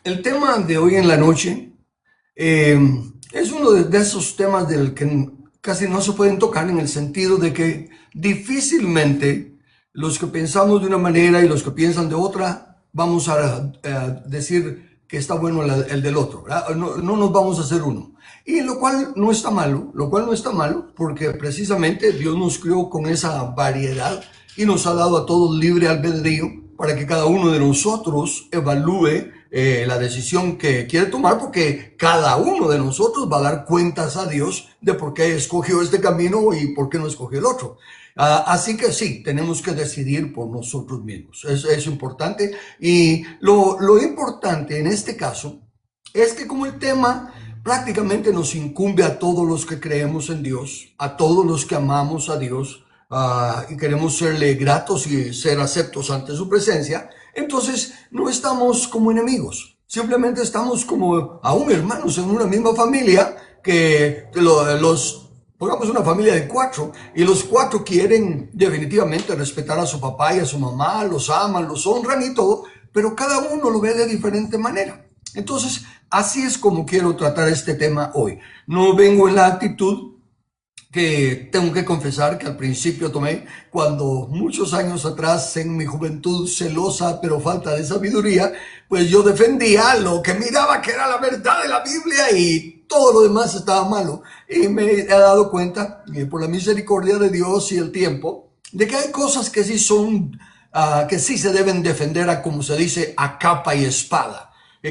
El tema de hoy en la noche eh, es uno de esos temas del que casi no se pueden tocar en el sentido de que difícilmente los que pensamos de una manera y los que piensan de otra vamos a decir que está bueno el del otro, ¿verdad? No, no nos vamos a hacer uno. Y lo cual no está malo, porque precisamente Dios nos creó con esa variedad y nos ha dado a todos libre albedrío para que cada uno de nosotros evalúe la decisión que quiere tomar, porque cada uno de nosotros va a dar cuentas a Dios de por qué escogió este camino y por qué no escogió el otro. Así que sí, tenemos que decidir por nosotros mismos. Es importante. Y lo importante en este caso es que como el tema prácticamente nos incumbe a todos los que creemos en Dios, a todos los que amamos a Dios, y queremos serle gratos y ser aceptos ante su presencia, entonces no estamos como enemigos, simplemente estamos como aún hermanos en una misma familia, que pongamos una familia de 4 y los 4 quieren definitivamente respetar a su papá y a su mamá, los aman, los honran y todo, pero cada uno lo ve de diferente manera. Entonces, así es como quiero tratar este tema hoy. No vengo en la actitud que tengo que confesar que al principio tomé, cuando muchos años atrás, en mi juventud celosa pero falta de sabiduría, pues yo defendía lo que miraba que era la verdad de la Biblia y todo lo demás estaba malo. Y me he dado cuenta, por la misericordia de Dios y el tiempo, de que hay cosas que sí son, que sí se deben defender a, como se dice, a capa y espada.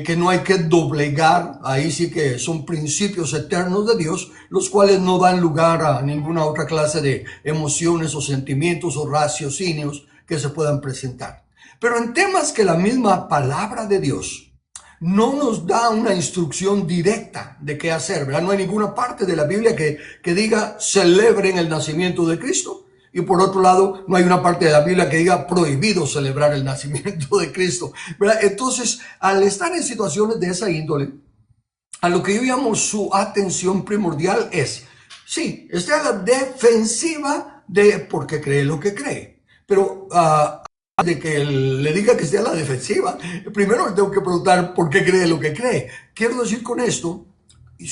Que no hay que doblegar, ahí sí que son principios eternos de Dios, los cuales no dan lugar a ninguna otra clase de emociones o sentimientos o raciocinios que se puedan presentar. Pero en temas que la misma palabra de Dios no nos da una instrucción directa de qué hacer, ¿verdad? No hay ninguna parte de la Biblia que diga celebren el nacimiento de Cristo. Y por otro lado, no hay una parte de la Biblia que diga prohibido celebrar el nacimiento de Cristo, ¿verdad? Entonces, al estar en situaciones de esa índole, a lo que yo llamo su atención primordial es, sí, esté a la defensiva de por qué cree lo que cree, pero de que le diga que esté a la defensiva, primero le tengo que preguntar por qué cree lo que cree. Quiero decir con esto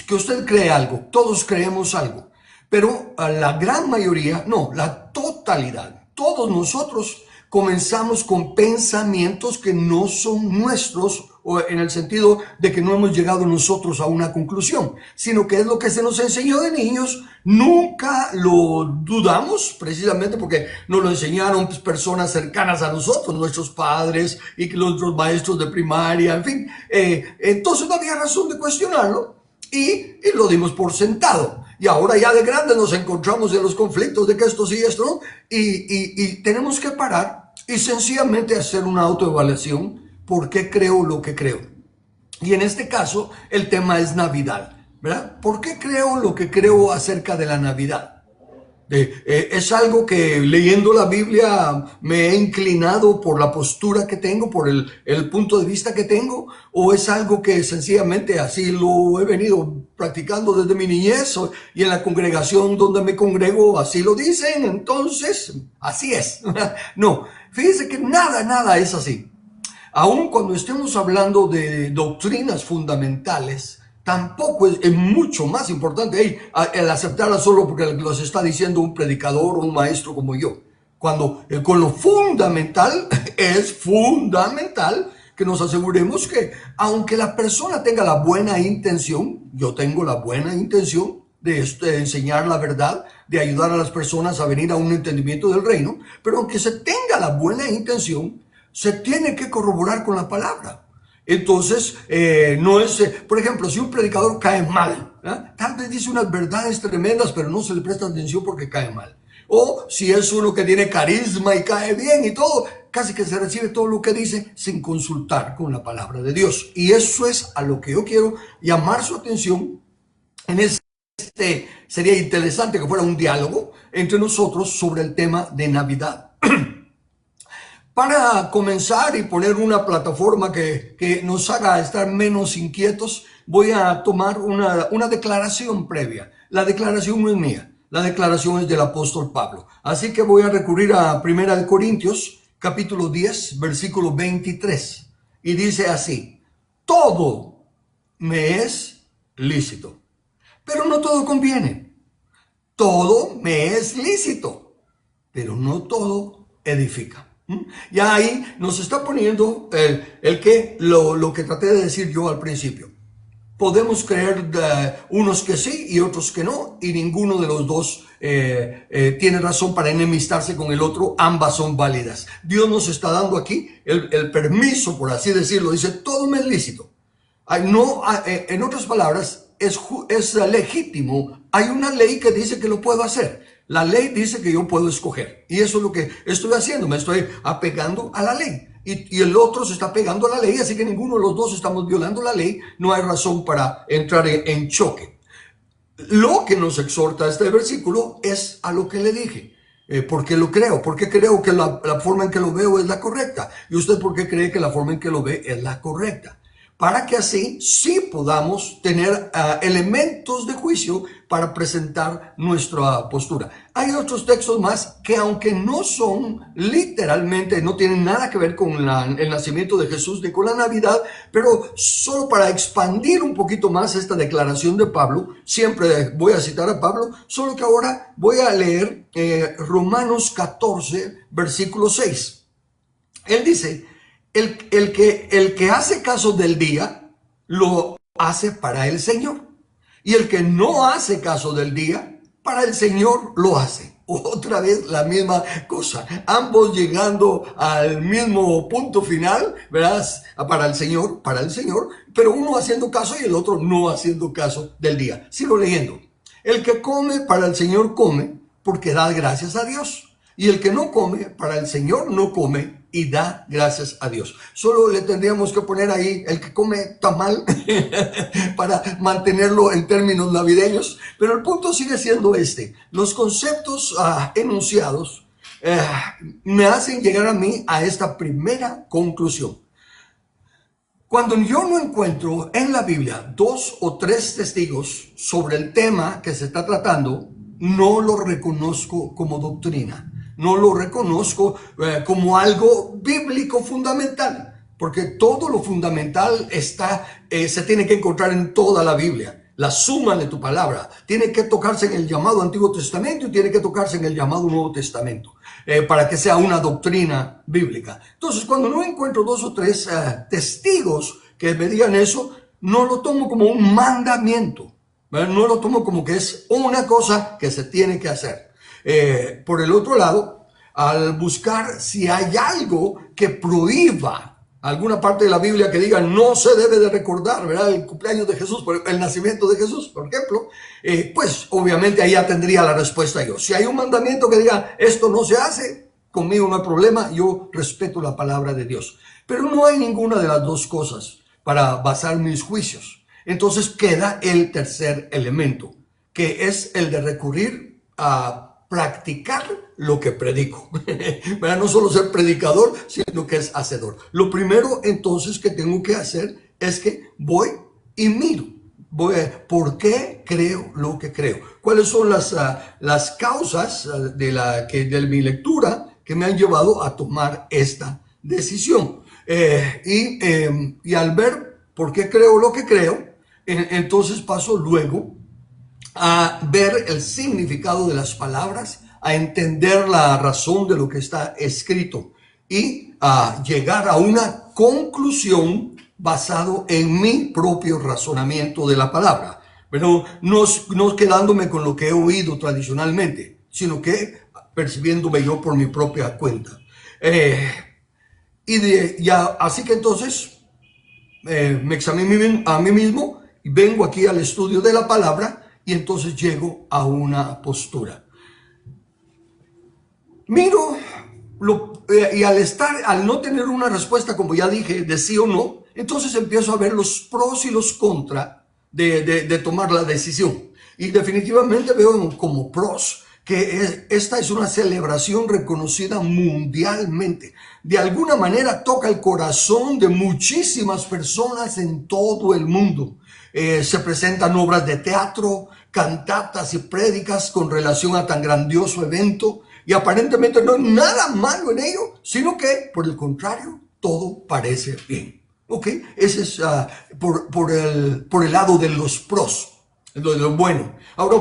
que usted cree algo, todos creemos algo, pero la gran mayoría, no, la totalidad, todos nosotros comenzamos con pensamientos que no son nuestros, o en el sentido de que no hemos llegado nosotros a una conclusión, sino que es lo que se nos enseñó de niños. Nunca lo dudamos, precisamente porque nos lo enseñaron personas cercanas a nosotros, nuestros padres y nuestros maestros de primaria, en fin. Entonces no había razón de cuestionarlo y lo dimos por sentado. Y ahora ya de grande nos encontramos en los conflictos de que esto sí, esto no, y tenemos que parar y sencillamente hacer una autoevaluación. ¿Por qué creo lo que creo? Y en este caso, el tema es Navidad, ¿verdad? ¿Por qué creo lo que creo acerca de la Navidad? Es algo que leyendo la Biblia me he inclinado por la postura que tengo, por el punto de vista que tengo, o es algo que sencillamente así lo he venido practicando desde mi niñez y en la congregación donde me congrego así lo dicen, entonces así es. No, fíjense que nada es así. Aun cuando estemos hablando de doctrinas fundamentales, tampoco es mucho más importante el aceptarla solo porque los está diciendo un predicador o un maestro como yo. Cuando con lo fundamental es fundamental que nos aseguremos que aunque la persona tenga la buena intención, yo tengo la buena intención de enseñar la verdad, de ayudar a las personas a venir a un entendimiento del reino, pero aunque se tenga la buena intención, se tiene que corroborar con la palabra. Entonces, no es, por ejemplo, si un predicador cae mal, tal vez dice unas verdades tremendas, pero no se le presta atención porque cae mal. O si es uno que tiene carisma y cae bien y todo, casi que se recibe todo lo que dice sin consultar con la palabra de Dios. Y eso es a lo que yo quiero llamar su atención en sería interesante que fuera un diálogo entre nosotros sobre el tema de Navidad. Para comenzar y poner una plataforma que nos haga estar menos inquietos, voy a tomar una declaración previa. La declaración no es mía, la declaración es del apóstol Pablo. Así que voy a recurrir a 1 Corintios, capítulo 10, versículo 23. Y dice así: todo me es lícito, pero no todo conviene. Todo me es lícito, pero no todo edifica. Y ahí nos está poniendo lo que traté de decir yo al principio. Podemos creer unos que sí y otros que no, y ninguno de los dos tiene razón para enemistarse con el otro. Ambas son válidas. Dios nos está dando aquí el permiso, por así decirlo. Dice, todo me es lícito. En otras palabras, es legítimo. Hay una ley que dice que lo puedo hacer. La ley dice que yo puedo escoger. Y eso es lo que estoy haciendo. Me estoy apegando a la ley. Y el otro se está pegando a la ley, así que ninguno de los dos estamos violando la ley. No hay razón para entrar en choque. Lo que nos exhorta este versículo es a lo que le dije. ¿Por qué lo creo? Porque creo que la forma en que lo veo es la correcta. ¿Y usted por qué cree que la forma en que lo ve es la correcta? Para que así sí podamos tener elementos de juicio para presentar nuestra postura. Hay otros textos más que, aunque no son literalmente, no tienen nada que ver con el nacimiento de Jesús ni con la Navidad, pero solo para expandir un poquito más esta declaración de Pablo, siempre voy a citar a Pablo, solo que ahora voy a leer Romanos 14, versículo 6. Él dice, el que hace caso del día, lo hace para el Señor. Y el que no hace caso del día, para el Señor lo hace. Otra vez la misma cosa. Ambos llegando al mismo punto final, ¿verdad? Para el Señor, pero uno haciendo caso y el otro no haciendo caso del día. Sigo leyendo. El que come para el Señor come, porque da gracias a Dios. Y el que no come, para el Señor no come y da gracias a Dios. Solo le tendríamos que poner ahí el que come tamal para mantenerlo en términos navideños. Pero el punto sigue siendo este. Los conceptos enunciados me hacen llegar a mí a esta primera conclusión. Cuando yo no encuentro en la Biblia 2 o 3 testigos sobre el tema que se está tratando, no lo reconozco como doctrina. No lo reconozco como algo bíblico fundamental, porque todo lo fundamental se tiene que encontrar en toda la Biblia. La suma de tu palabra tiene que tocarse en el llamado Antiguo Testamento y tiene que tocarse en el llamado Nuevo Testamento para que sea una doctrina bíblica. Entonces, cuando no encuentro 2 o 3 testigos que me digan eso, no lo tomo como un mandamiento, ¿verdad? No lo tomo como que es una cosa que se tiene que hacer. Por el otro lado, al buscar si hay algo que prohíba alguna parte de la Biblia que diga no se debe de recordar, ¿verdad? El cumpleaños de Jesús, el nacimiento de Jesús, por ejemplo, pues obviamente ahí ya tendría la respuesta yo. Si hay un mandamiento que diga esto no se hace, conmigo no hay problema, yo respeto la palabra de Dios. Pero no hay ninguna de las dos cosas para basar mis juicios. Entonces queda el tercer elemento, que es el de recurrir a practicar lo que predico. No solo ser predicador, sino que es hacedor. Lo primero entonces que tengo que hacer es que voy y miro. ¿Por qué creo lo que creo? ¿Cuáles son las causas de mi lectura que me han llevado a tomar esta decisión? Y al ver por qué creo lo que creo, entonces paso luego a ver el significado de las palabras, a entender la razón de lo que está escrito y a llegar a una conclusión basado en mi propio razonamiento de la palabra, pero no quedándome con lo que he oído tradicionalmente, sino que percibiéndome yo por mi propia cuenta. Así que entonces me examino a mí mismo y vengo aquí al estudio de la palabra. Y entonces llego a una postura. Miro, y al no tener una respuesta, como ya dije, de sí o no, entonces empiezo a ver los pros y los contra de tomar la decisión. Y definitivamente veo como pros que esta es una celebración reconocida mundialmente. De alguna manera toca el corazón de muchísimas personas en todo el mundo. Se presentan obras de teatro, cantatas y prédicas con relación a tan grandioso evento y aparentemente no hay nada malo en ello, sino que, por el contrario, todo parece bien. Ok, ese es por el lado de los pros, de lo bueno. Ahora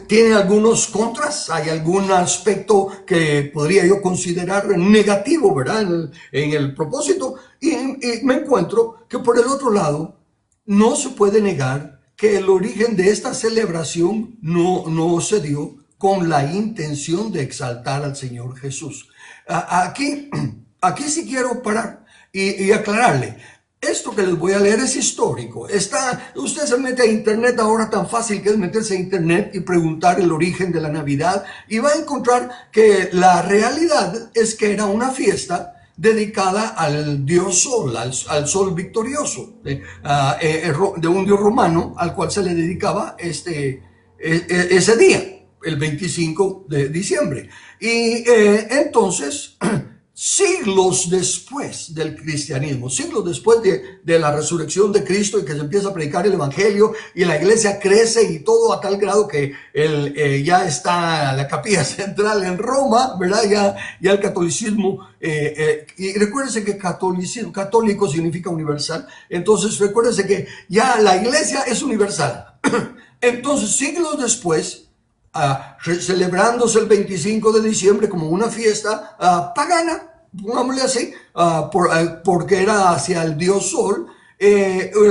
tiene algunos contras, hay algún aspecto que podría yo considerar negativo, ¿verdad? En el propósito, y me encuentro que por el otro lado, no se puede negar que el origen de esta celebración no se dio con la intención de exaltar al Señor Jesús. Aquí sí quiero parar y aclararle. Esto que les voy a leer es histórico. Usted se mete a internet ahora, tan fácil que es meterse a internet y preguntar el origen de la Navidad, y va a encontrar que la realidad es que era una fiesta dedicada al dios Sol, al Sol victorioso, de un dios romano al cual se le dedicaba ese día, el 25 de diciembre. Y entonces, siglos después del cristianismo, siglos después de la resurrección de Cristo y que se empieza a predicar el evangelio y la iglesia crece y todo a tal grado que ya está la capilla central en Roma, ¿verdad? Ya el catolicismo, y recuérdense que católico significa universal, entonces recuérdense que ya la iglesia es universal. Entonces, siglos después, celebrándose el 25 de diciembre como una fiesta pagana, pongámosle así, porque era hacia el dios Sol,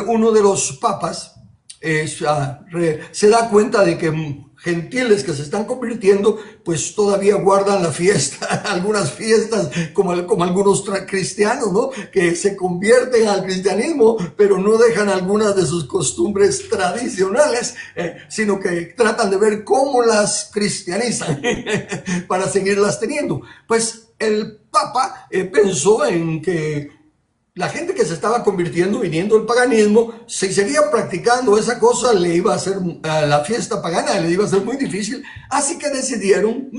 uno de los papas se da cuenta de que gentiles que se están convirtiendo, pues todavía guardan la fiesta, algunas fiestas como algunos cristianos, ¿no? Que se convierten al cristianismo, pero no dejan algunas de sus costumbres tradicionales, sino que tratan de ver cómo las cristianizan para seguirlas teniendo. Pues el Papa pensó en que la gente que se estaba convirtiendo, viniendo del paganismo, si seguía practicando esa cosa, le iba a hacer la fiesta pagana, le iba a ser muy difícil. Así que decidieron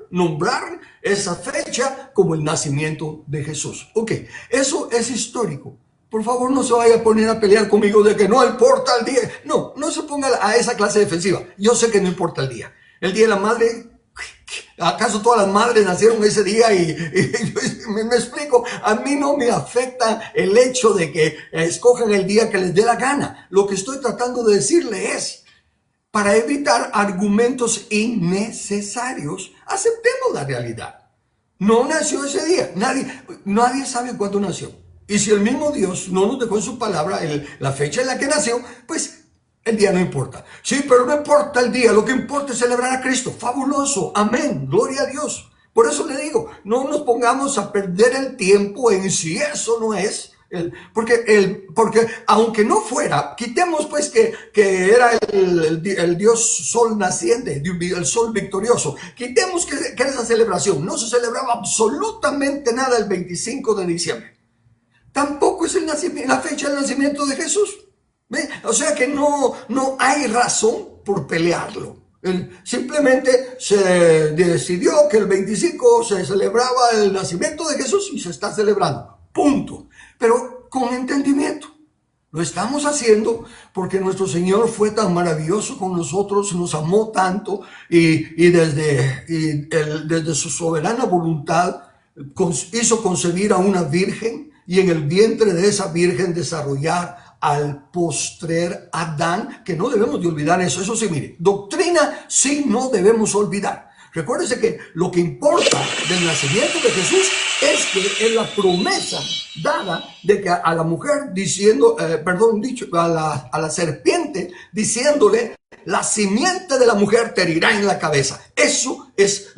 nombrar esa fecha como el nacimiento de Jesús. Ok, eso es histórico. Por favor, no se vaya a poner a pelear conmigo de que no importa el día. No se ponga a esa clase defensiva. Yo sé que no importa el día. El Día de la Madre, ¿acaso todas las madres nacieron ese día? Y me explico, a mí no me afecta el hecho de que escojan el día que les dé la gana. Lo que estoy tratando de decirle es, para evitar argumentos innecesarios, aceptemos la realidad. No nació ese día, nadie sabe cuándo nació. Y si el mismo Dios no nos dejó en su palabra la fecha en la que nació, pues el día no importa. Sí, pero no importa el día, lo que importa es celebrar a Cristo. Fabuloso, amén, gloria a Dios. Por eso le digo, no nos pongamos a perder el tiempo en si eso no es. Porque aunque no fuera, quitemos pues que era el dios sol naciente, el sol victorioso. Quitemos que esa celebración no se celebraba absolutamente nada el 25 de diciembre. Tampoco es la fecha del nacimiento de Jesús. ¿Ve? O sea que no hay razón por pelearlo. Simplemente se decidió que el 25 se celebraba el nacimiento de Jesús y se está celebrando. Punto. Pero con entendimiento. Lo estamos haciendo porque nuestro Señor fue tan maravilloso con nosotros, nos amó tanto y desde su soberana voluntad hizo concebir a una virgen y en el vientre de esa virgen desarrollar al postrer Adán, que no debemos de olvidar eso. Eso sí, mire, doctrina sí no debemos olvidar. Recuérdese que lo que importa del nacimiento de Jesús es que es la promesa dada de que a la mujer a la serpiente diciéndole, la simiente de la mujer te herirá en la cabeza. Eso es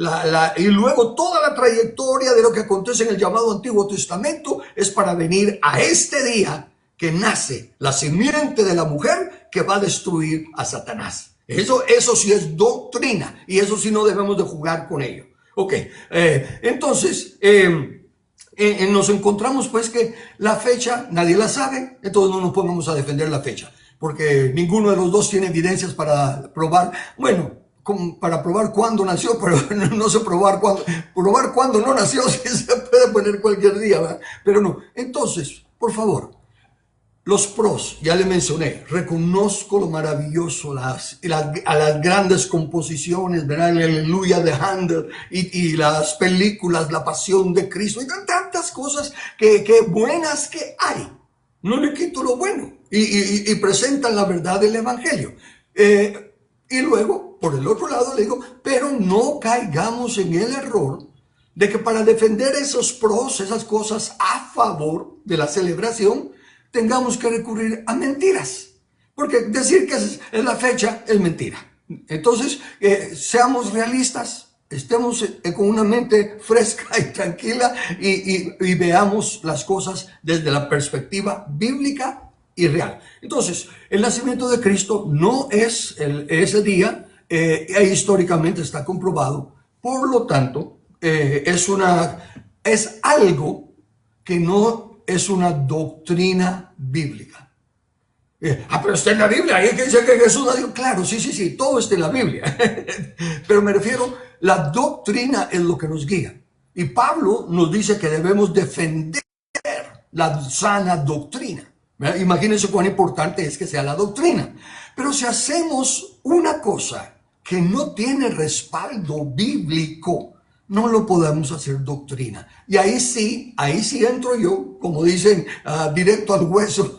y luego toda la trayectoria de lo que acontece en el llamado Antiguo Testamento es para venir a este día que nace la simiente de la mujer que va a destruir a Satanás. Eso sí es doctrina y eso sí no debemos de jugar con ello. Ok, entonces nos encontramos pues que la fecha nadie la sabe, entonces no nos pongamos a defender la fecha, porque ninguno de los dos tiene evidencias para probar, para probar cuándo nació, pero no sé probar cuándo no nació, si se puede poner cualquier día, ¿verdad? Pero no, entonces, por favor, Los pros, ya le mencioné, reconozco lo maravilloso, a las grandes composiciones, ¿verdad? El Aleluya de Handel y las películas, La Pasión de Cristo, y tantas cosas que buenas que hay. No le quito lo bueno y presentan la verdad del Evangelio. Y luego, por el otro lado, le digo, pero no caigamos en el error de que para defender esos pros, esas cosas a favor de la celebración, tengamos que recurrir a mentiras. Porque decir que es la fecha es mentira. Entonces, seamos realistas, estemos con una mente fresca y tranquila y veamos las cosas desde la perspectiva bíblica y real. Entonces, el nacimiento de Cristo no es ese día, históricamente está comprobado. Por lo tanto, es algo que no es una doctrina bíblica. Pero está en la Biblia, ahí que dice que Jesús nació. Claro, sí, todo está en la Biblia. Pero me refiero, la doctrina es lo que nos guía. Y Pablo nos dice que debemos defender la sana doctrina. Imagínense cuán importante es que sea la doctrina. Pero si hacemos una cosa que no tiene respaldo bíblico, no lo podemos hacer doctrina. Y ahí sí entro yo, como dicen, directo al hueso.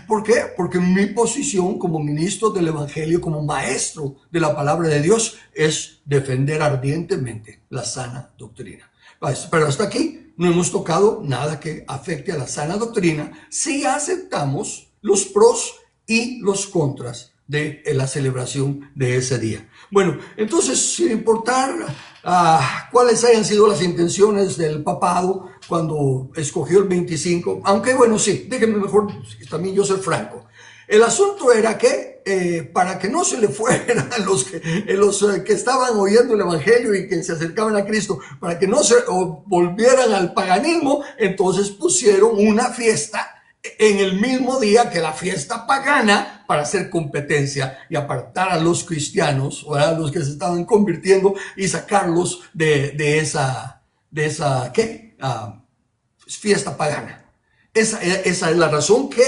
¿Por qué? Porque mi posición como ministro del Evangelio, como maestro de la palabra de Dios, es defender ardientemente la sana doctrina. Pero hasta aquí no hemos tocado nada que afecte a la sana doctrina si aceptamos los pros y los contras de la celebración de ese día. Bueno, entonces, sin importar cuáles hayan sido las intenciones del papado cuando escogió el 25, aunque bueno, sí, déjenme mejor también yo ser franco. El asunto era que para que no se le fueran los que estaban oyendo el Evangelio y que se acercaban a Cristo, para que no se volvieran al paganismo, entonces pusieron una fiesta en el mismo día que la fiesta pagana para hacer competencia y apartar a los cristianos, o a los que se estaban convirtiendo, y sacarlos de esa fiesta pagana. Esa es la razón que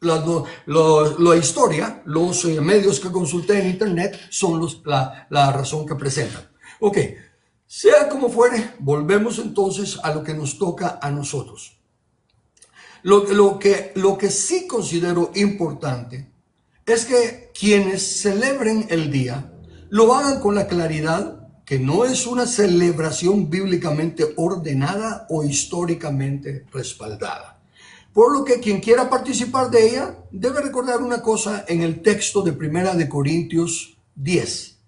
la historia, los medios que consulté en internet son la razón que presentan. Ok, sea como fuere, volvemos entonces a lo que nos toca a nosotros. Lo que sí considero importante es que quienes celebren el día lo hagan con la claridad que no es una celebración bíblicamente ordenada o históricamente respaldada. Por lo que quien quiera participar de ella debe recordar una cosa en el texto de 1 Corintios 10,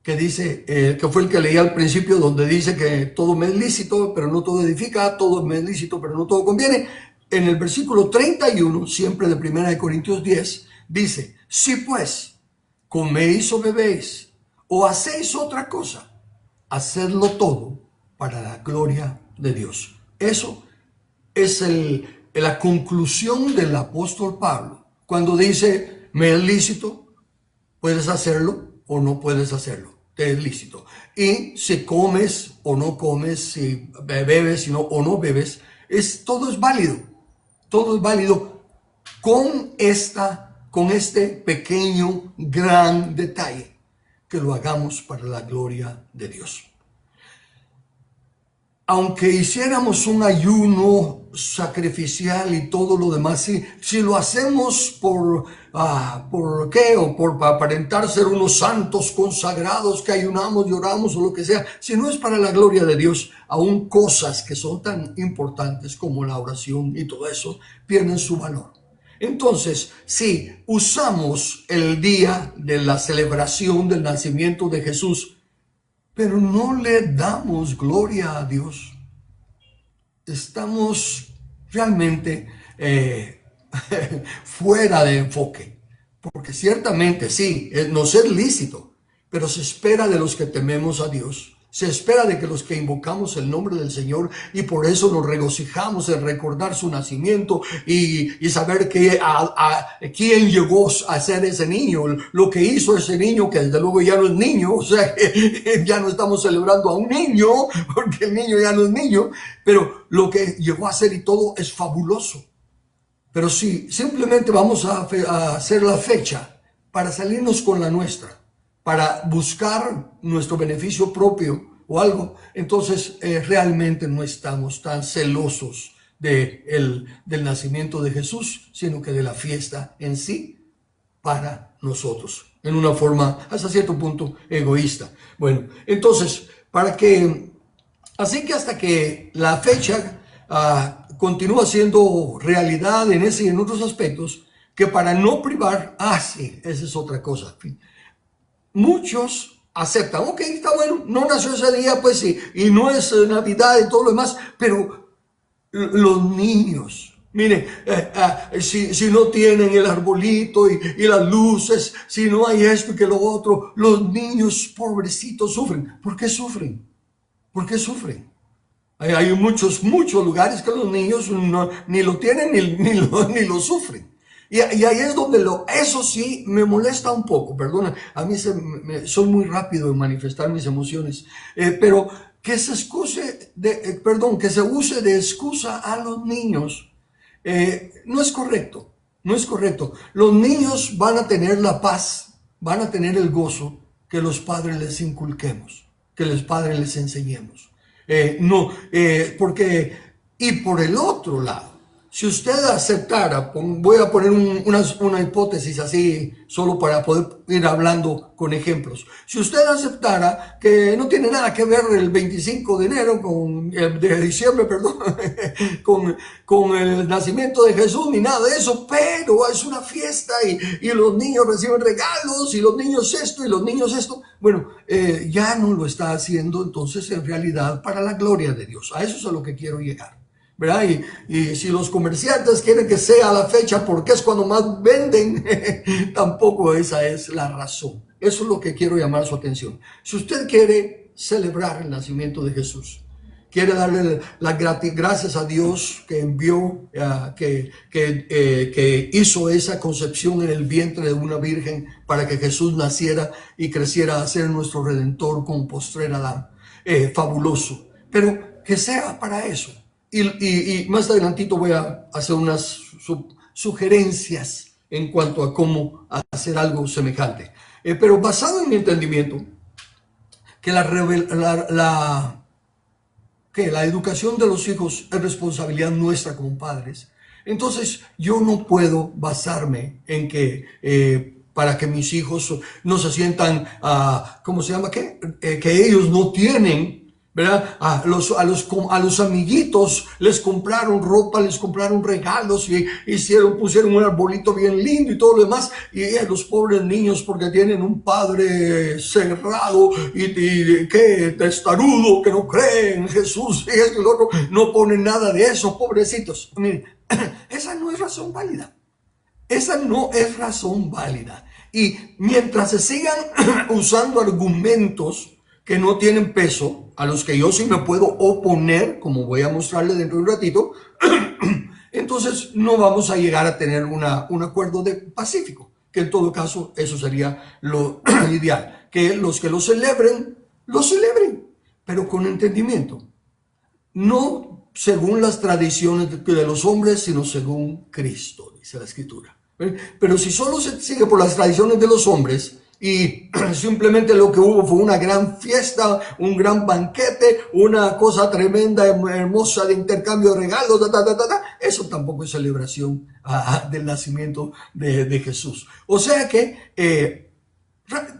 que dice, que fue el que leí al principio, donde dice que todo me es lícito, pero no todo edifica, todo me es lícito, pero no todo conviene. En el versículo 31, siempre de 1 Corintios 10, dice, si pues coméis o bebéis o hacéis otra cosa, hacedlo todo para la gloria de Dios. Eso es la conclusión del apóstol Pablo, cuando dice, me es lícito, puedes hacerlo o no puedes hacerlo, te es lícito. Y si comes o no comes, si bebes o no bebes, todo es válido. Todo es válido con este pequeño, gran detalle, que lo hagamos para la gloria de Dios. Aunque hiciéramos un ayuno sacrificial y todo lo demás, si lo hacemos ¿por qué? O por aparentar ser unos santos consagrados que ayunamos, lloramos o lo que sea, si no es para la gloria de Dios, aún cosas que son tan importantes como la oración y todo eso, pierden su valor. Entonces, si usamos el día de la celebración del nacimiento de Jesús, pero no le damos gloria a Dios, estamos realmente fuera de enfoque. Porque ciertamente sí, nos es lícito, pero se espera de los que tememos a Dios. Se espera de que los que invocamos el nombre del Señor, y por eso nos regocijamos en recordar su nacimiento y saber que quién llegó a ser ese niño, lo que hizo ese niño, que desde luego ya no es niño, o sea, ya no estamos celebrando a un niño, porque el niño ya no es niño, pero lo que llegó a ser y todo es fabuloso. Pero si simplemente vamos a hacer la fecha para salirnos con la nuestra, para buscar nuestro beneficio propio o algo, entonces realmente no estamos tan celosos del nacimiento de Jesús, sino que de la fiesta en sí para nosotros, en una forma hasta cierto punto egoísta. Bueno, entonces, así que hasta que la fecha continúa siendo realidad en ese y en otros aspectos, que para no privar, sí, esa es otra cosa. Muchos aceptan, ok, está bueno, no nació ese día, pues sí, y no es Navidad y todo lo demás, pero los niños, miren, si no tienen el arbolito y las luces, si no hay esto y que lo otro, los niños pobrecitos sufren. ¿Por qué sufren? ¿Por qué sufren? Hay muchos lugares que los niños ni lo tienen ni lo sufren. Y ahí es donde eso sí me molesta un poco, perdona, a mí soy muy rápido en manifestar mis emociones, pero que se que se use de excusa a los niños, no es correcto, no es correcto. Los niños van a tener la paz, van a tener el gozo que los padres les inculquemos, que los padres les enseñemos. Y por el otro lado, si usted aceptara, voy a poner una hipótesis así, solo para poder ir hablando con ejemplos. Si usted aceptara que no tiene nada que ver el 25 de enero, de diciembre, perdón, con el nacimiento de Jesús, ni nada de eso, pero es una fiesta y los niños reciben regalos, y los niños esto, y los niños esto, bueno, ya no lo está haciendo entonces en realidad para la gloria de Dios. A eso es a lo que quiero llegar, ¿verdad? Y si los comerciantes quieren que sea la fecha porque es cuando más venden, tampoco esa es la razón. Eso es lo que quiero llamar su atención. Si usted quiere celebrar el nacimiento de Jesús, quiere darle las gracias a Dios que envió, que hizo esa concepción en el vientre de una virgen para que Jesús naciera y creciera a ser nuestro Redentor como postrer Adán. Fabuloso. Pero que sea para eso. Y más adelantito voy a hacer unas sugerencias en cuanto a cómo hacer algo semejante. Pero basado en mi entendimiento, que la educación de los hijos es responsabilidad nuestra como padres, entonces yo no puedo basarme en que para que mis hijos no se sientan, ¿cómo se llama? Que ellos no tienen, ¿verdad? A los amiguitos les compraron ropa, les compraron regalos y pusieron un arbolito bien lindo y todo lo demás, y los pobres niños, porque tienen un padre cerrado y que testarudo, que no cree en Jesús y esto y lo otro, no ponen nada de eso, pobrecitos. Miren, esa no es razón válida. Esa no es razón válida. Y mientras se sigan usando argumentos que no tienen peso, a los que yo sí me puedo oponer, como voy a mostrarle dentro de un ratito, entonces no vamos a llegar a tener un acuerdo pacífico, que en todo caso eso sería lo ideal, que los que lo celebren, pero con entendimiento, no según las tradiciones de los hombres, sino según Cristo, dice la Escritura. Pero si solo se sigue por las tradiciones de los hombres y simplemente lo que hubo fue una gran fiesta, un gran banquete, una cosa tremenda, hermosa de intercambio de regalos, eso tampoco es celebración del nacimiento de Jesús. O sea que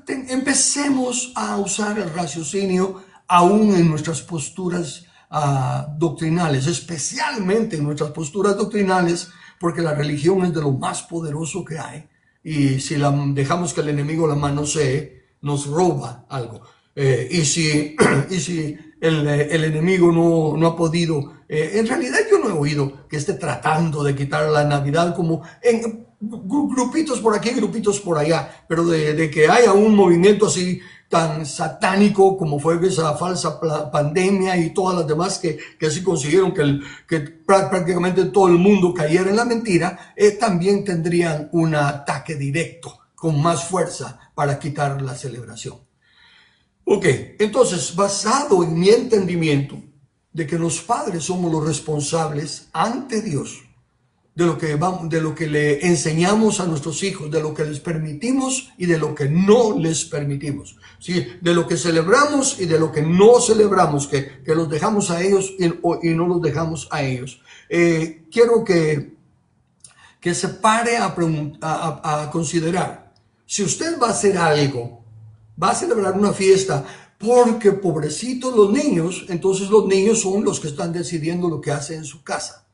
empecemos a usar el raciocinio aún en nuestras posturas doctrinales, especialmente en nuestras posturas doctrinales, porque la religión es de lo más poderoso que hay, y si dejamos que el enemigo la manosee, nos roba algo. Y si el enemigo no ha podido, en realidad yo no he oído que esté tratando de quitar la Navidad como en grupitos por aquí, grupitos por allá, pero de que haya un movimiento así tan satánico como fue esa falsa pandemia y todas las demás que así consiguieron que prácticamente todo el mundo cayera en la mentira, también tendrían un ataque directo con más fuerza para quitar la celebración. Ok, entonces, basado en mi entendimiento de que los padres somos los responsables ante Dios de lo que le enseñamos a nuestros hijos, de lo que les permitimos y de lo que no les permitimos. ¿Sí? De lo que celebramos y de lo que no celebramos, que los dejamos a ellos y no los dejamos a ellos. Quiero que se pare a considerar, si usted va a hacer algo, va a celebrar una fiesta, porque pobrecitos los niños, entonces los niños son los que están decidiendo lo que hace en su casa.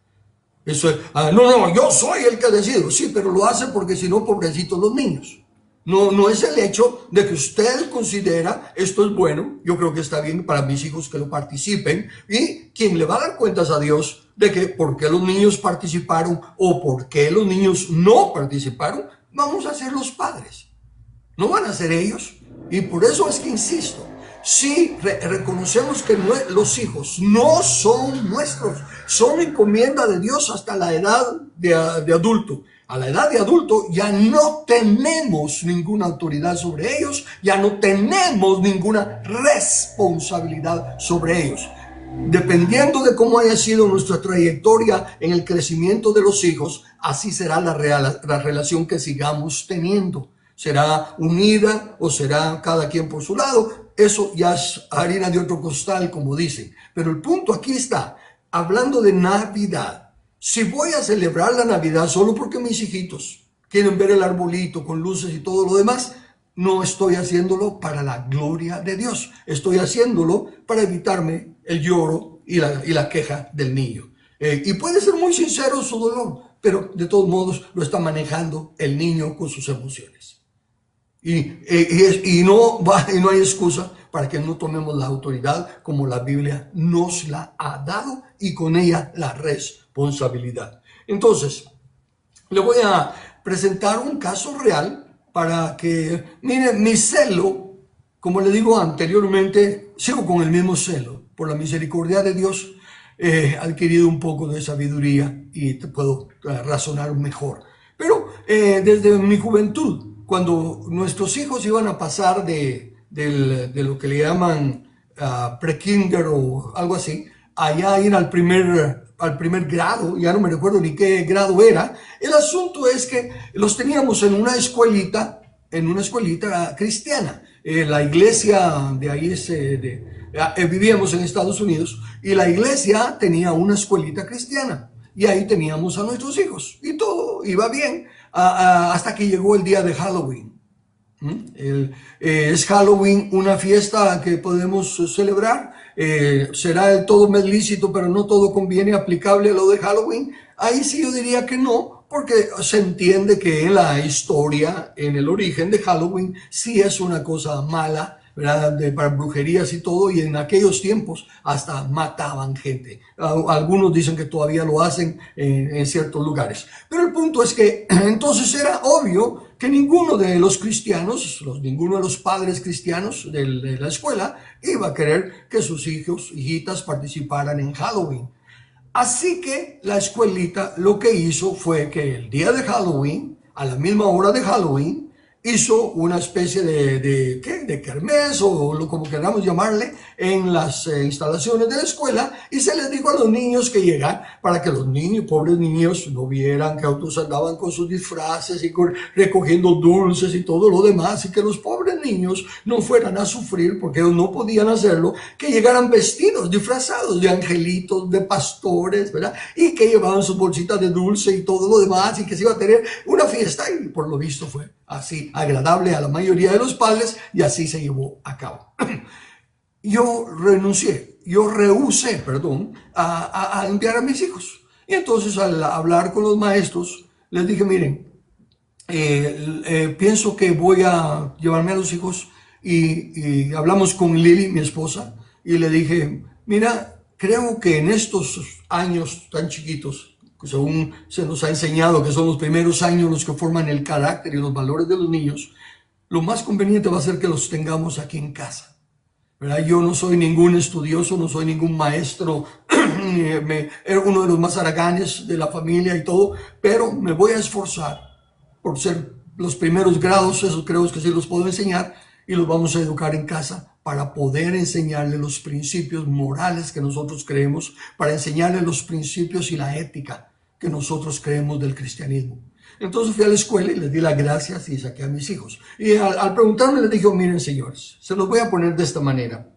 Eso es, no, yo soy el que decido. Sí, pero lo hace porque si no, pobrecitos los niños. No es el hecho de que usted considera esto es bueno, yo creo que está bien para mis hijos que lo participen, y quien le va a dar cuentas a Dios de que por qué los niños participaron o por qué los niños no participaron, vamos a ser los padres. No van a ser ellos. Y por eso es que insisto, si reconocemos que los hijos no son nuestros, son encomienda de Dios hasta la edad de adulto. A la edad de adulto ya no tenemos ninguna autoridad sobre ellos, ya no tenemos ninguna responsabilidad sobre ellos. Dependiendo de cómo haya sido nuestra trayectoria en el crecimiento de los hijos, así será la relación que sigamos teniendo. ¿Será unida o será cada quien por su lado? Eso ya es harina de otro costal, como dicen. Pero el punto aquí está, hablando de Navidad. Si voy a celebrar la Navidad solo porque mis hijitos quieren ver el arbolito con luces y todo lo demás, no estoy haciéndolo para la gloria de Dios. Estoy haciéndolo para evitarme el lloro y la queja del niño. Y puede ser muy sincero su dolor, pero de todos modos lo está manejando el niño con sus emociones. Y no hay excusa para que no tomemos la autoridad como la Biblia nos la ha dado y con ella la responsabilidad. Entonces, le voy a presentar un caso real para que, miren, mi celo, como le digo anteriormente, sigo con el mismo celo. Por la misericordia de Dios he adquirido un poco de sabiduría y te puedo razonar mejor. Pero desde mi juventud, cuando nuestros hijos iban a pasar de lo que le llaman pre-kinder o algo así, allá ir al primer grado, ya no me recuerdo ni qué grado era, el asunto es que los teníamos en una escuelita cristiana. La iglesia de ahí vivíamos en Estados Unidos y la iglesia tenía una escuelita cristiana y ahí teníamos a nuestros hijos y todo iba bien. Hasta que llegó el día de Halloween. ¿Es Halloween una fiesta que podemos celebrar? ¿Será el todo lícito, pero no todo conviene aplicable a lo de Halloween? Ahí sí yo diría que no, porque se entiende que en la historia, en el origen de Halloween, sí es una cosa mala, ¿verdad? Para brujerías y todo, y en aquellos tiempos hasta mataban gente. Algunos dicen que todavía lo hacen en ciertos lugares. Pero el punto es que entonces era obvio que ninguno de los cristianos, ninguno de los padres cristianos de la escuela iba a querer que sus hijitas participaran en Halloween. Así que la escuelita lo que hizo fue que el día de Halloween, a la misma hora de Halloween, hizo una especie de kermés o como queramos llamarle en las instalaciones de la escuela y se les dijo a los niños que llegan para que los niños, pobres niños, no vieran que otros andaban con sus disfraces y recogiendo dulces y todo lo demás y que los pobres niños no fueran a sufrir porque ellos no podían hacerlo, que llegaran vestidos, disfrazados de angelitos, de pastores, ¿verdad? Y que llevaban sus bolsitas de dulce y todo lo demás y que se iba a tener una fiesta y por lo visto fue así agradable a la mayoría de los padres y así se llevó a cabo. Yo rehusé a enviar a mis hijos. Y entonces al hablar con los maestros, les dije, miren, pienso que voy a llevarme a los hijos y hablamos con Lili, mi esposa, y le dije, mira, creo que en estos años tan chiquitos, según se nos ha enseñado que son los primeros años los que forman el carácter y los valores de los niños, lo más conveniente va a ser que los tengamos aquí en casa, ¿verdad? Yo no soy ningún estudioso, no soy ningún maestro, era uno de los más haraganes de la familia y todo, pero me voy a esforzar por ser los primeros grados, esos creo que sí los puedo enseñar, y los vamos a educar en casa para poder enseñarle los principios morales que nosotros creemos, para enseñarle los principios y la ética que nosotros creemos del cristianismo. Entonces fui a la escuela y les di las gracias y saqué a mis hijos. Y al preguntarme les dije, miren señores, se los voy a poner de esta manera.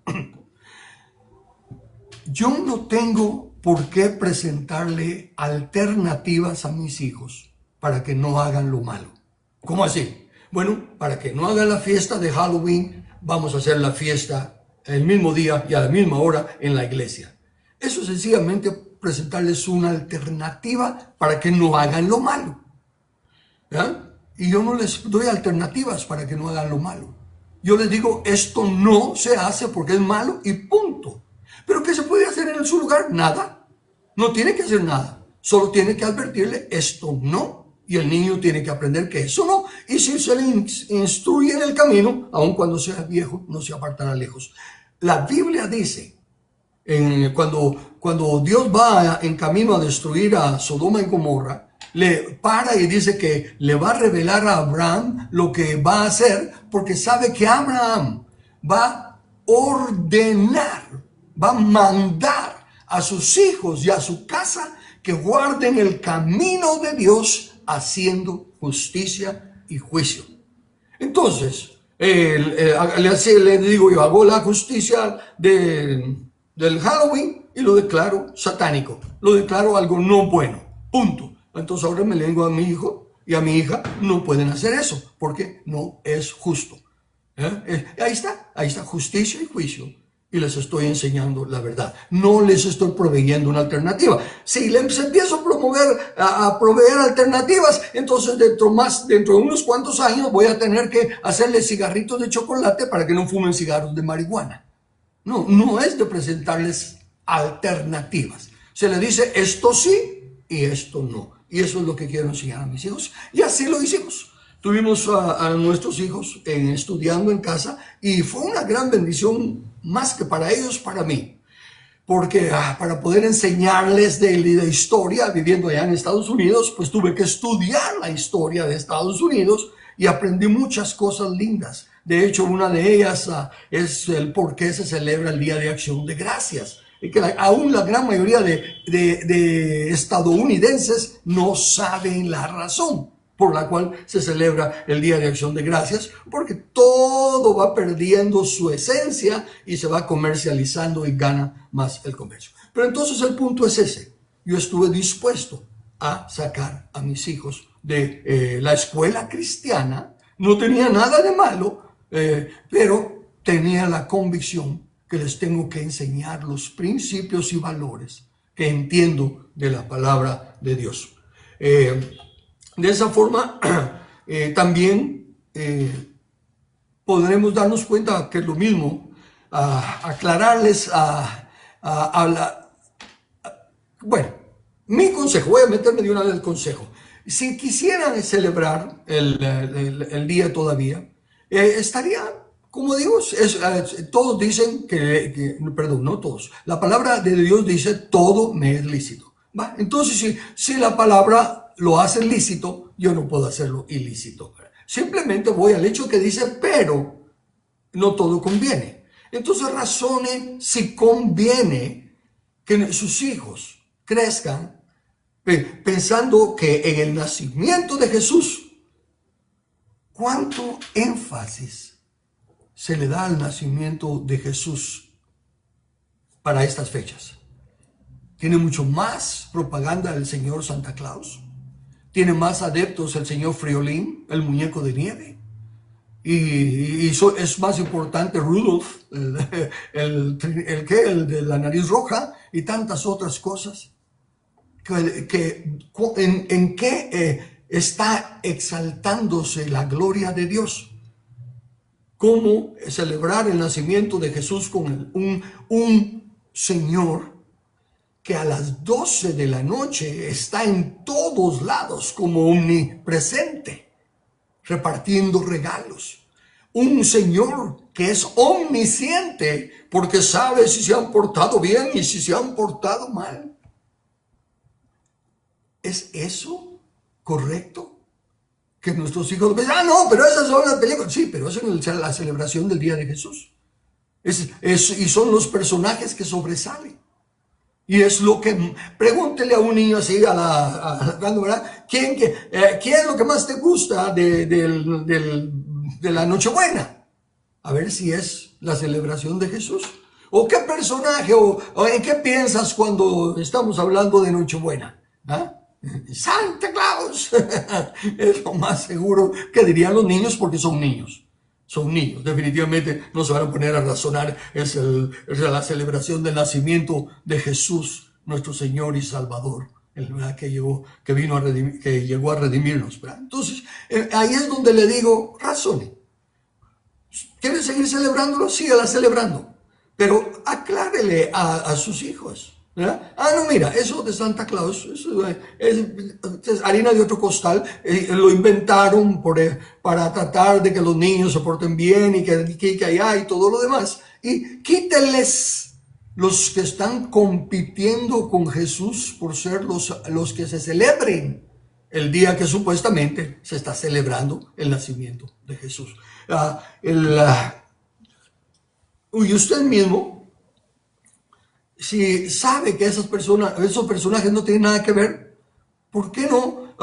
Yo no tengo por qué presentarle alternativas a mis hijos para que no hagan lo malo. ¿Cómo así? Bueno, para que no hagan la fiesta de Halloween, vamos a hacer la fiesta el mismo día y a la misma hora en la iglesia. Eso es sencillamente presentarles una alternativa para que no hagan lo malo. ¿Ya? Y yo no les doy alternativas para que no hagan lo malo. Yo les digo, esto no se hace porque es malo y punto. ¿Pero qué se puede hacer en su lugar? Nada. No tiene que hacer nada. Solo tiene que advertirle, esto no. Y el niño tiene que aprender que eso no. Y si se le instruye en el camino, aun cuando sea viejo, no se apartará lejos. La Biblia dice, cuando Dios va en camino a destruir a Sodoma y Gomorra, le para y dice que le va a revelar a Abraham lo que va a hacer, porque sabe que Abraham va a ordenar, va a mandar a sus hijos y a su casa que guarden el camino de Dios haciendo justicia y juicio. Entonces, le digo yo, hago la justicia del Halloween y lo declaro satánico, lo declaro algo no bueno, punto. Entonces ahora me le digo a mi hijo y a mi hija, no pueden hacer eso, porque no es justo. Ahí está, justicia y juicio. Y les estoy enseñando la verdad. No les estoy proveyendo una alternativa. Si les empiezo a proveer alternativas, entonces dentro de unos cuantos años voy a tener que hacerles cigarritos de chocolate para que no fumen cigarros de marihuana. No es de presentarles alternativas. Se les dice esto sí y esto no. Y eso es lo que quiero enseñar a mis hijos. Y así lo hicimos. Tuvimos a nuestros hijos estudiando en casa y fue una gran bendición, más que para ellos, para mí. Porque para poder enseñarles de historia, viviendo allá en Estados Unidos, pues tuve que estudiar la historia de Estados Unidos y aprendí muchas cosas lindas. De hecho, una de ellas es el por qué se celebra el Día de Acción de Gracias. Y que aún la gran mayoría de estadounidenses no saben la razón por la cual se celebra el Día de Acción de Gracias, porque todo va perdiendo su esencia y se va comercializando y gana más el comercio. Pero entonces el punto es ese. Yo estuve dispuesto a sacar a mis hijos de la escuela cristiana. No tenía nada de malo, pero tenía la convicción que les tengo que enseñar los principios y valores que entiendo de la palabra de Dios. De esa forma, también podremos darnos cuenta que es lo mismo, aclararles bueno, mi consejo, voy a meterme de una vez el consejo. Si quisieran celebrar el día todavía, estaría, como digo, todos dicen perdón, no todos, la palabra de Dios dice todo me es lícito. ¿Va? Entonces, si la palabra lo hace lícito, yo no puedo hacerlo ilícito. Simplemente voy al hecho que dice, pero no todo conviene. Entonces razone si conviene que sus hijos crezcan pensando que en el nacimiento de Jesús, ¿cuánto énfasis se le da al nacimiento de Jesús para estas fechas? Tiene mucho más propaganda el señor Santa Claus. Tiene más adeptos el señor Friolín, el muñeco de nieve. Y es más importante Rudolf, el de la nariz roja y tantas otras cosas. ¿En qué está exaltándose la gloria de Dios? ¿Cómo celebrar el nacimiento de Jesús con un Señor que a las 12 de la noche está en todos lados como omnipresente, repartiendo regalos? Un Señor que es omnisciente porque sabe si se han portado bien y si se han portado mal. ¿Es eso correcto? Que nuestros hijos dicen, no, pero esas son las películas. Sí, pero eso es la celebración del día de Jesús. Y son los personajes que sobresalen. Y es lo que, pregúntele a un niño así, ¿verdad? ¿Qué es lo que más te gusta de la Nochebuena? A ver si es la celebración de Jesús. ¿O qué personaje o en qué piensas cuando estamos hablando de Nochebuena? ¿Ah? Santa Claus. Es lo más seguro que dirían los niños porque son niños. Son niños, definitivamente no se van a poner a razonar. Es la celebración del nacimiento de Jesús, nuestro Señor y Salvador, ¿verdad? Que llegó a redimirnos, ¿verdad? Entonces, ahí es donde le digo, razone. ¿Quiere seguir celebrándolo? Sígala celebrando. Pero aclárele a sus hijos, ¿verdad? Ah, no, mira, eso de Santa Claus es harina de otro costal. Lo inventaron para tratar de que los niños se porten bien y que allá y todo lo demás. Y quíteles los que están compitiendo con Jesús por ser los que se celebren el día que supuestamente se está celebrando el nacimiento de Jesús. Y usted mismo, si sabe que esos personajes no tienen nada que ver, ¿por qué no?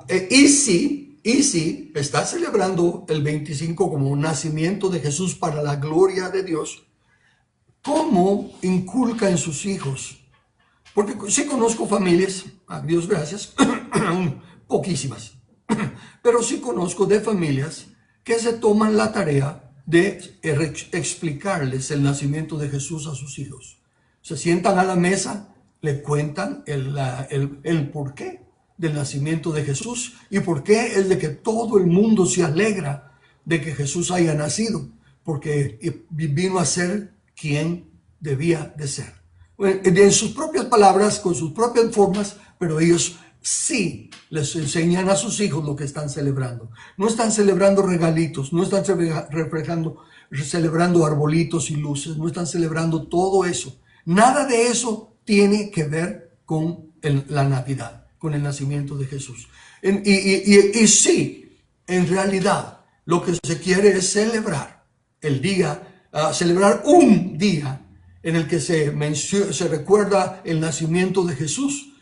Y si está celebrando el 25 como un nacimiento de Jesús para la gloria de Dios, ¿cómo inculca en sus hijos? Porque sí conozco familias, a Dios gracias, poquísimas, pero sí conozco de familias que se toman la tarea de explicarles el nacimiento de Jesús a sus hijos. Se sientan a la mesa, le cuentan el porqué del nacimiento de Jesús y por qué es de que todo el mundo se alegra de que Jesús haya nacido, porque vino a ser quien debía de ser. En sus propias palabras, con sus propias formas, pero ellos sí les enseñan a sus hijos lo que están celebrando. No están celebrando regalitos, no están celebrando arbolitos y luces, no están celebrando todo eso. Nada de eso tiene que ver con la Navidad, con el nacimiento de Jesús. Y sí, en realidad, lo que se quiere es celebrar el día, celebrar un día en el que se recuerda el nacimiento de Jesús.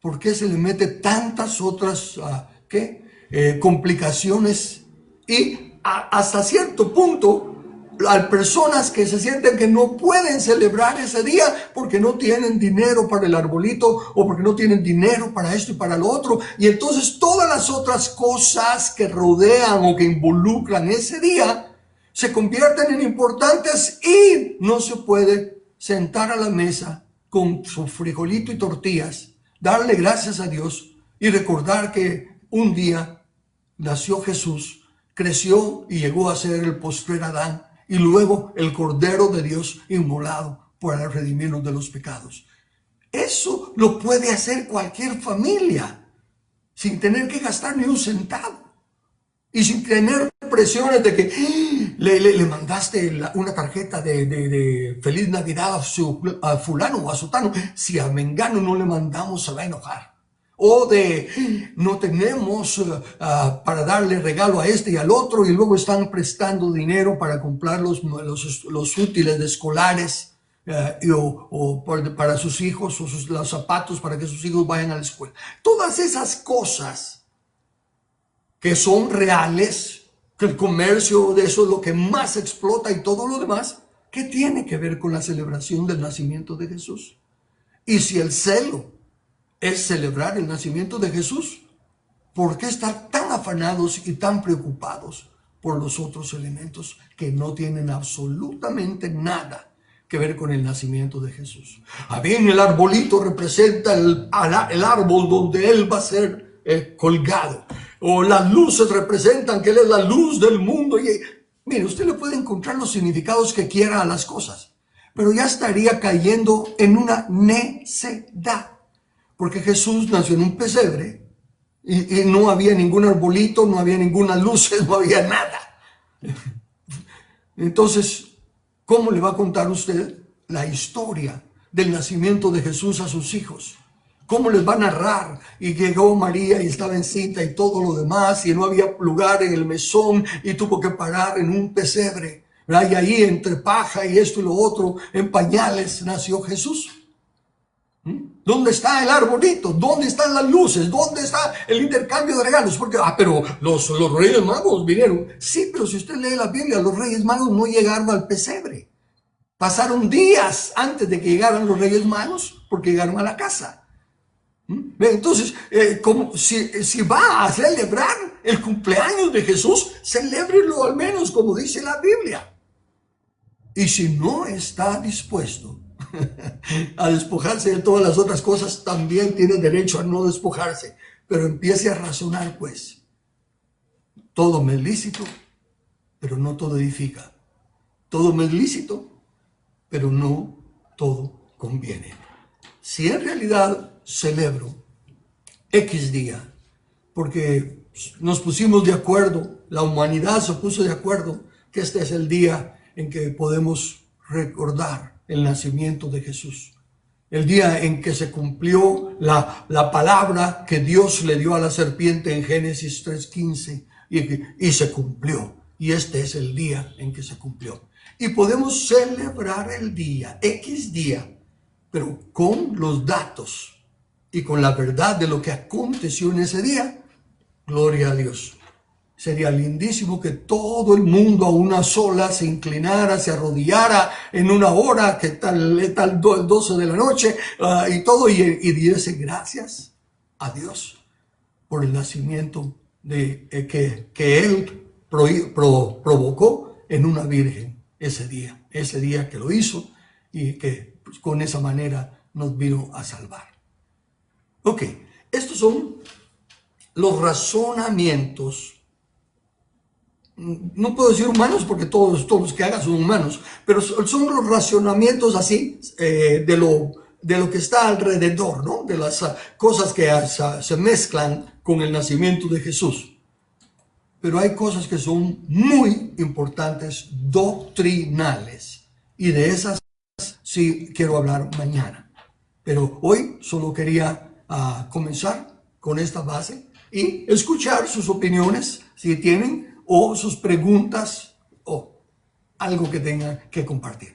¿Por qué se le mete tantas otras complicaciones? Y hasta cierto punto, hay personas que se sienten que no pueden celebrar ese día porque no tienen dinero para el arbolito o porque no tienen dinero para esto y para lo otro. Y entonces todas las otras cosas que rodean o que involucran ese día se convierten en importantes y no se puede sentar a la mesa con su frijolito y tortillas, darle gracias a Dios y recordar que un día nació Jesús, creció y llegó a ser el postrer Adán y luego el Cordero de Dios inmolado para redimirnos de los pecados. Eso lo puede hacer cualquier familia sin tener que gastar ni un centavo y sin tener presiones de que le mandaste una tarjeta de Feliz Navidad a fulano o a sutano. Si a mengano no le mandamos, se va a enojar. O de no tenemos para darle regalo a este y al otro y luego están prestando dinero para comprar los útiles de escolares o para sus hijos o los zapatos para que sus hijos vayan a la escuela. Todas esas cosas que son reales, que el comercio de eso es lo que más explota y todo lo demás, ¿qué tiene que ver con la celebración del nacimiento de Jesús? Y si el celo es celebrar el nacimiento de Jesús, ¿por qué estar tan afanados y tan preocupados por los otros elementos que no tienen absolutamente nada que ver con el nacimiento de Jesús? Bien, el arbolito representa el árbol donde Él va a ser colgado. O las luces representan que Él es la luz del mundo. Y mire, usted le puede encontrar los significados que quiera a las cosas, pero ya estaría cayendo en una necedad. Porque Jesús nació en un pesebre y no había ningún arbolito, no había ninguna luz, no había nada. Entonces, ¿cómo le va a contar usted la historia del nacimiento de Jesús a sus hijos? ¿Cómo les va a narrar? Y llegó María y estaba encinta y todo lo demás, y no había lugar en el mesón y tuvo que parar en un pesebre, ¿verdad? Y ahí entre paja y esto y lo otro, en pañales, nació Jesús. ¿Dónde está el arbolito? ¿Dónde están las luces? ¿Dónde está el intercambio de regalos? Porque, pero los Reyes Magos vinieron. Sí, pero si usted lee la Biblia, los Reyes Magos no llegaron al pesebre. Pasaron días antes de que llegaran los Reyes Magos, porque llegaron a la casa. Entonces, como si va a celebrar el cumpleaños de Jesús, celébrelo al menos como dice la Biblia. Y si no está dispuesto a despojarse de todas las otras cosas, también tiene derecho a no despojarse. Pero empiece a razonar, pues. Todo me es lícito, pero no todo edifica. Todo me es lícito, pero no todo conviene. Si en realidad celebro X día, porque nos pusimos de acuerdo, la humanidad se puso de acuerdo que este es el día en que podemos recordar el nacimiento de Jesús. El día en que se cumplió la palabra que Dios le dio a la serpiente en Génesis 3:15 y se cumplió. Y este es el día en que se cumplió. Y podemos celebrar el día, X día, pero con los datos y con la verdad de lo que aconteció en ese día. Gloria a Dios. Sería lindísimo que todo el mundo a una sola se inclinara, se arrodillara en una hora, que tal 12 de la noche, y todo, y diese gracias a Dios por el nacimiento que Él provocó en una virgen ese día que lo hizo y que pues, con esa manera nos vino a salvar. Ok, estos son los razonamientos. No puedo decir humanos porque todos los que hagan son humanos, pero son los razonamientos así de lo que está alrededor, ¿no? De las cosas que se mezclan con el nacimiento de Jesús. Pero hay cosas que son muy importantes, doctrinales, y de esas sí quiero hablar mañana. Pero hoy solo quería comenzar con esta base y escuchar sus opiniones, si tienen, o sus preguntas o algo que tengan que compartir.